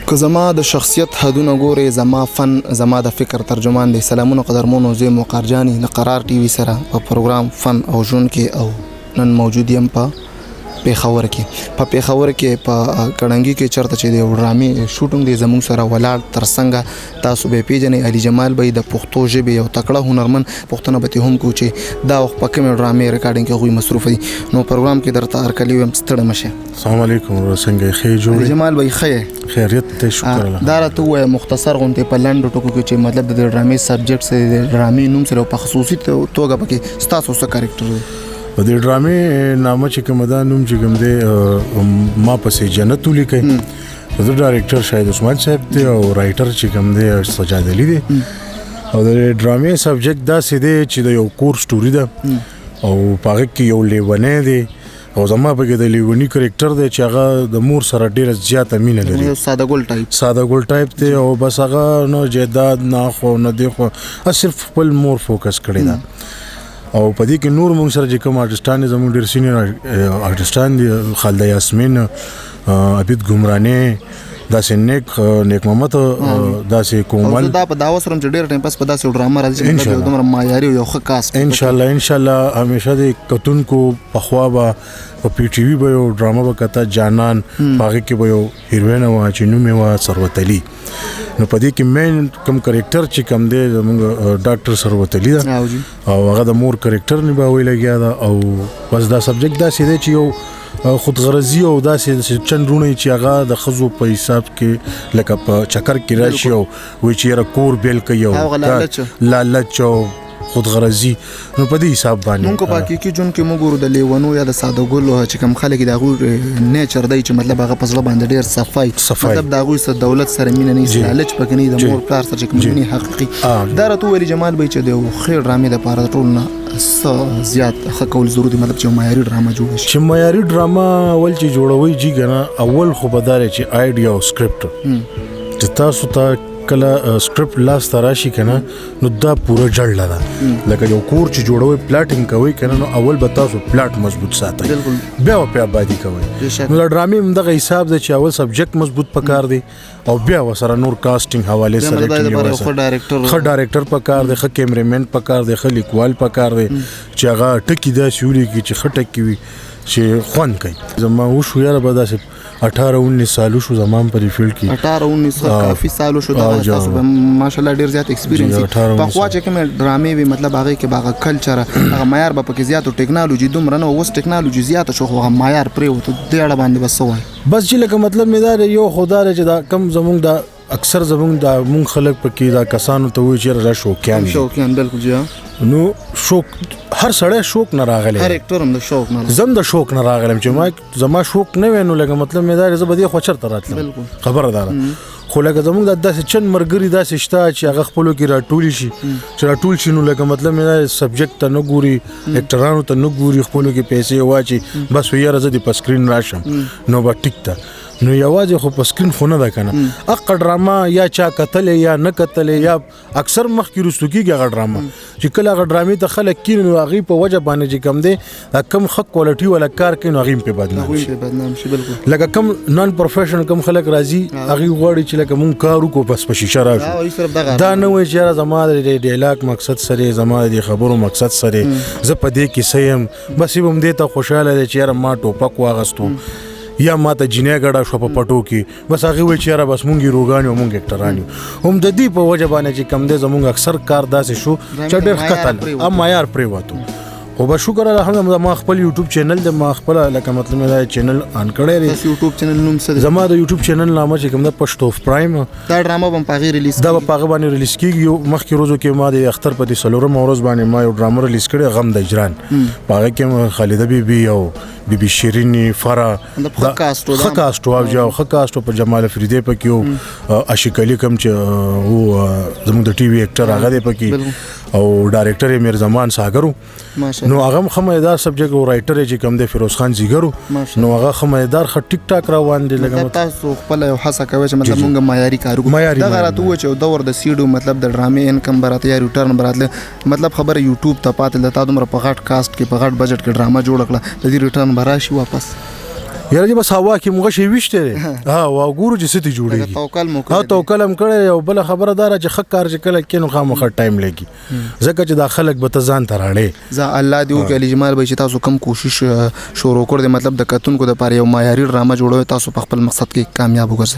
که زما د شخصیت حدونه ګوري، زما فن، زما د فکر ترجمان دی. سلامونه قدرمنو، زه مقرجانی د قرار ټي وي سره په پروګرام فن او ژوند کې او نن موجود یم په پیښور کې. په پیښور کې په کړنګي کې چرته چې د ډرامې شوټینګ دی زموږ سره ولاړ ترڅنګ تاسو به پیژنئ. علي جمال بھائی د پښتو ژبې یو تکړه هنرمن پښتنه به هم کو چې دا وخت په کومه ډرامې ریکارډینګ کې غوي مصروف دي. نو پروګرام کې درته ارکلی وم ستړی مشه. السلام علیکم څنګه خیر جوړ؟ علي جمال بھائی خیر خیریت ته شکر الله. دا راته وای مختصر غونډه په لنډ ټکو کې چې مطلب د ډرامې سبجیکټ سره د ډرامې نوم سره په خصوصي توګه پکې ستاسو څه کریکټر دی؟ د ډرامې نامه چې کوم دا نوم چې کوم دی ما پسې جنت ولیکي. د ډایرکټر شاهد عثمان صاحب دی او رائټر چې کوم دی سجاد علي دی. او د ډرامې سبجیکټ دا سیده چې د یو کور سټوري ده او پاره کې یو لیونی دی او زما په د لیونی کریکټر دی چې هغه د مور سره ډیره زیاته مینه لري. ساده ګل ټایپ دی او بس هغه نو جیداد نه خو نه دی خو صرف خپل مور فوکس کړی دا. او په دې کې نور موږ سره چې کوم آرټستان زموږ ډېر سینیئر آرټستان دي، خالده یاسمین، عبید ګمرانی، داسې نیک محمد، داسې کومل. دا په داوا سره چې ډېر ټایم پس په داسې ډرامه راځي چې دومره معیاري یو ښه کاست ان شاء الله همیشه د کتونکو په خوا به په پی ټي وي به یو ډرامه به کته جانان، هغه کې به یو هیروین وه چې نوم یې وه ثروت علي. نو په دې کې مین کوم کریکټر چې کوم دی زموږ ډاکټر ثروت علي ده او هغه د مور کریکټر نباوي لګیا ده. او بس دا سبجیکټ داسې دی چې یو خودغرضي او داسې چندرونه چې هغه د ښځو په حساب کې لکه په چکر کې راشي او وایي چې یاره کور بیل کوي او لالچ او خودغرضي. نو په دې حساب باندې موږ په حقیقي ژوند کې موږ ورو د لیونو یا د ساده ګلو چې کوم خلک د هغوی نیچر دی چې مطلب هغه په زړه باندې ډېر صفای مطلب د هغوی سره دولت سره مینه نه لالچ پکې نه د مور پلار سره چې کوم مینه حقیقي دا راته ویلي جمال بھائی چې د خیر ډرامې دپاره د ټول نه زیات ښه کول ضروري دي، مطلب چې معیاري ډرامه جوړه شي. چې معیاري ډرامه اول چې جوړوي جي کنه اول خو به دا چې آیډیا او سکرپټ چې تاسو ته کله سکرپټ لاس ته راشي کنه نو دا پوره جړله ده. لکه یو کور چې جوړوي پلاټینګ کوي کنه نو اول به تاسو پلاټ مضبوط ساتئ بیا په آبادی کوي. نو د ډرامې همدغه حساب دی چې اول سبجیکټ مضبوط پکار دی او بیا ورسره نور کاسټینګ حواله سره ښه ډایرکټر پکار دی، ښه کیمرامین پکار دی، ښه لیکوال پکار دی چې هغه ټکی داسې ولیکي چې ښه ټکی وي چې خوند کوي. زما وشو یاره به داسې 18-19 سالو شو زما په دې فیلډ کې 18-19 کافي سالو شو. تاسو ماشاءالله ډیر زیات ایکسپیرینس په خوا چې کوم ډرامې وي مطلب هغه کې باغه کلچر هغه معیار به پکې زیات او ټیکنالوژي دومره نه اوس ټیکنالوژي زیات شو خو هغه معیار پرې وته د اړه باندې بس وای بس چې لکه مطلب مې دا یو خدای چې دا کم زمونږ دا اکثر زمونږ دا مونږ خلک پکې دا کسانو ته وایي چې را شوقیان بالکل جی نو شوق هر سړی شوق نه راغلی، هر اکټر هم د شوق نه زم د شوق نه راغلم چې ما زما شوق نه وینو لکه مطلب مې دا زه به دې خو چرته راتلم خبردار. خو لکه زمونږ د داسې چند مرګري داسې شته چې هغه خپلو کې راټولی شي چې راټول شي نو لکه مطلب مې دا سبجیکټ ته نه ګوري، اکټرانو ته نه ګوري، خپلو کې پیسې واچي بس یاره زه دې په سکرین راشم نو به ټیک ته. نو یوازې خو په سکرین خو نه ده کنه اقا ډراما یا چا کتلې یا نه کتلې یا اکثر مخکې رسو کېږي هغه ډراما چې کله هغه ډرامې ته خلک کیني نو هغې په وجه باندې چې کم دی دا کم ښه کوالټي والا کار کوي نو هغې پې بدنام شي. لکه کم نان پروفیشنل کم خلک راځي هغې غواړي چې لکه مونږ کار وکړو بس په شیشه راشو دا نه وایي چې یاره زما د ډایلاګ مقصد سره زما د خبرو مقصد سره زه په دې کې څه یم بس یې به هم دې ته خوشحاله دی چې یاره ما ټوپک واغستو یا ما ته جنې ګډه شوه په پټو کې بس هغې وایي چې یاره بس مونږ یې روګان یو مونږ اکټران یو. هم د دې په وجه باندې چې کم دی زمونږ اکثر کار داسې شو چې ډېر ښه تل معیار پرېوتو. خو به شکر الحمدلله ما خپل یوټیوب چینل د ما خپل لکه مطلب مې دا چینل آن کړی دی. یوټیوب چینل نوم څه دی؟ زما د یوټیوب چینل نامه چې کوم ده پښتو پرایم. دا ډرامه به په هغې ریلیز دا به په هغه باندې ریلیز کېږي. یو مخکې ورځو کې ما د اختر په دې څلورمه ورځ باندې ما یو ډرامه ریلیز کړې غم د اجران په هغه کې خالده بیبي او بیبي شیرینی فرا ښه کاسټو او ښه کاسټو په جمال فریدی پکې و عاشق علي کوم چې و زموږ د ټي وي اکټر هغه دی پکې او ډایرکټر یې میرزمان ساګر نو هغه هم ښه سبجیکټ او رائټر چې کوم دی فیروز خان زیګر نو هغه ښه مزیدار ښه ټیک ټاک روان دی. لکه تاسو خپل یو هڅه کوئ چې مطلب مونږ معیاري کار وکړو دغه راته ووایه چې دور د سیډو مطلب د ډرامې انکم به راته یا ریټرن به راتله مطلب خبره یوټیوب ته پاتې ده تا دومره په غټ کاسټ کې په غټ بجټ کې ډرامه جوړه کړه د دې ریټرن به راشي واپس یاره چې بس هوا کې موږ شي وشته ها وا ګورو چې ستې جوړيږي توکل مو ها توکل هم کړی او بل خبره دار چې خک کار چې کله کینو خامخ ټایم لګي ځکه چې دا خلک به ته ځان تراړې زه الله دې وکړي اجمال به چې تاسو کم کوشش شروع کړئ مطلب د کتونکو د پاره یو معیاري ډرامه جوړوي تاسو په خپل مقصد کې کامیاب وګرځئ